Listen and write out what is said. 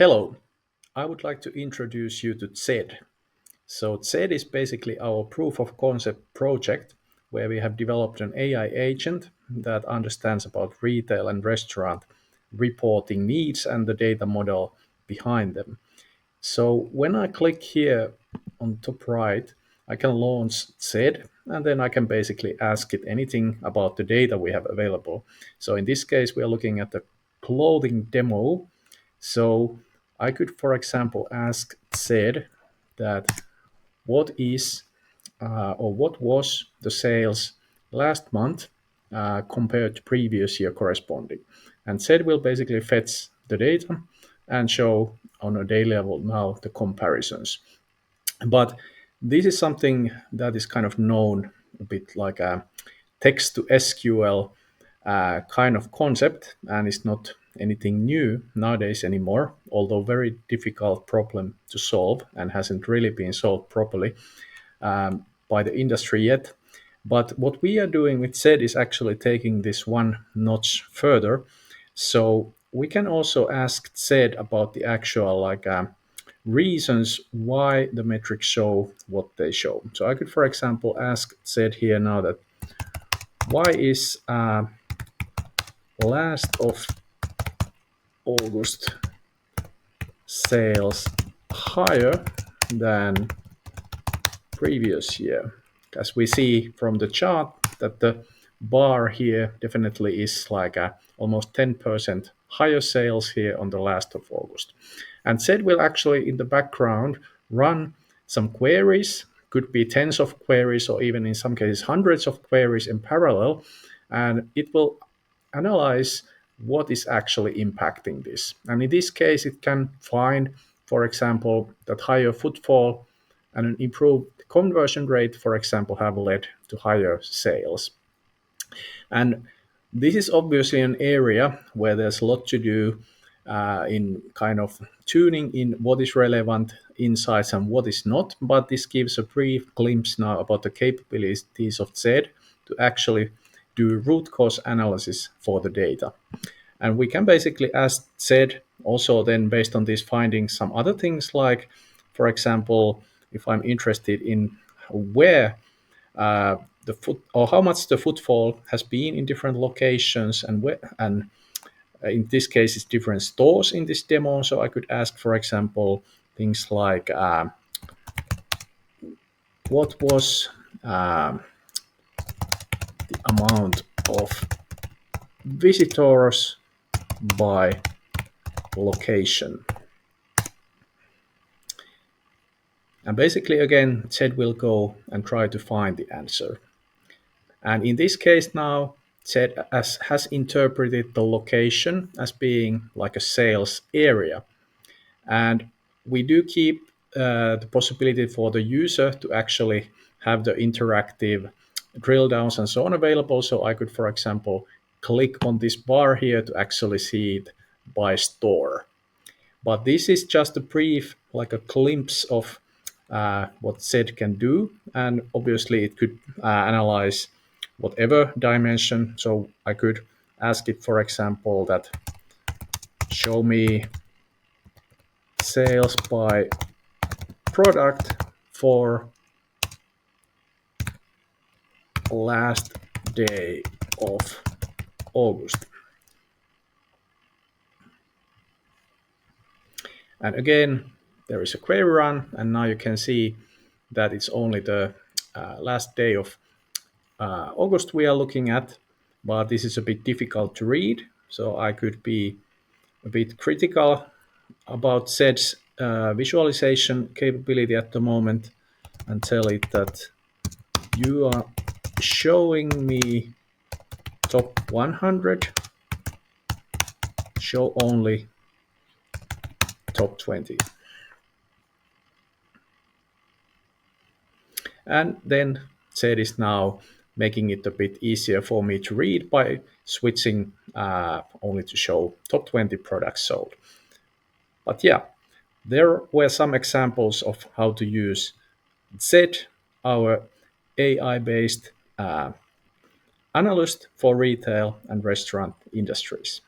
Hello, I would like to introduce you to ZED. So ZED is basically our proof of concept project where we have developed an AI agent that understands about retail and restaurant reporting needs and the data model behind them. So when I click here on top right, I can launch ZED and then I can basically ask it anything about the data we have available. So in this case, we are looking at the clothing demo. So I could, for example, ask said that what is or what was the sales last month compared to previous year corresponding. And said will basically fetch the data and show on a day level now the comparisons. But this is something that is kind of known a bit like a text to SQL kind of concept, and it's not anything new nowadays anymore, although very difficult problem to solve and hasn't really been solved properly by the industry yet. But what we are doing with SED is actually taking this one notch further. So we can also ask SED about the actual reasons why the metrics show what they show. So I could, for example, ask SED here now that why is last of August sales higher than previous year? As we see from the chart that the bar here definitely is like almost 10% higher sales here on the last of August. And said will actually in the background run some queries, could be tens of queries or even in some cases hundreds of queries in parallel, and it will analyze what is actually impacting this. And in this case, it can find, for example, that higher footfall and an improved conversion rate, for example, have led to higher sales. And this is obviously an area where there's a lot to do in kind of tuning in what is relevant insights and what is not. But this gives a brief glimpse now about the capabilities of ZED to actually do root cause analysis for the data. And we can basically ask ZED also then based on these findings some other things like, for example, if I'm interested in where the foot or how much the footfall has been in different locations and where and in this case it's different stores in this demo, so I could ask, for example, things like what was the amount of visitors by location. And basically, again, Zed will go and try to find the answer. And in this case now, Zed has interpreted the location as being like a sales area. And we do keep the possibility for the user to actually have the interactive drill downs and so on available. So I could, for example, click on this bar here to actually see it by store. But this is just a brief, like a glimpse of what Zed can do. And obviously it could analyze whatever dimension. So I could ask it, for example, that show me sales by product for last day of August. And again, there is a query run, and now you can see that it's only the last day of August we are looking at, but this is a bit difficult to read, so I could be a bit critical about Zed's visualization capability at the moment and tell it that you are showing me top 100, show only top 20. And then Zed is now making it a bit easier for me to read by switching only to show top 20 products sold. But yeah, there were some examples of how to use Zed, our AI-based analyst for retail and restaurant industries.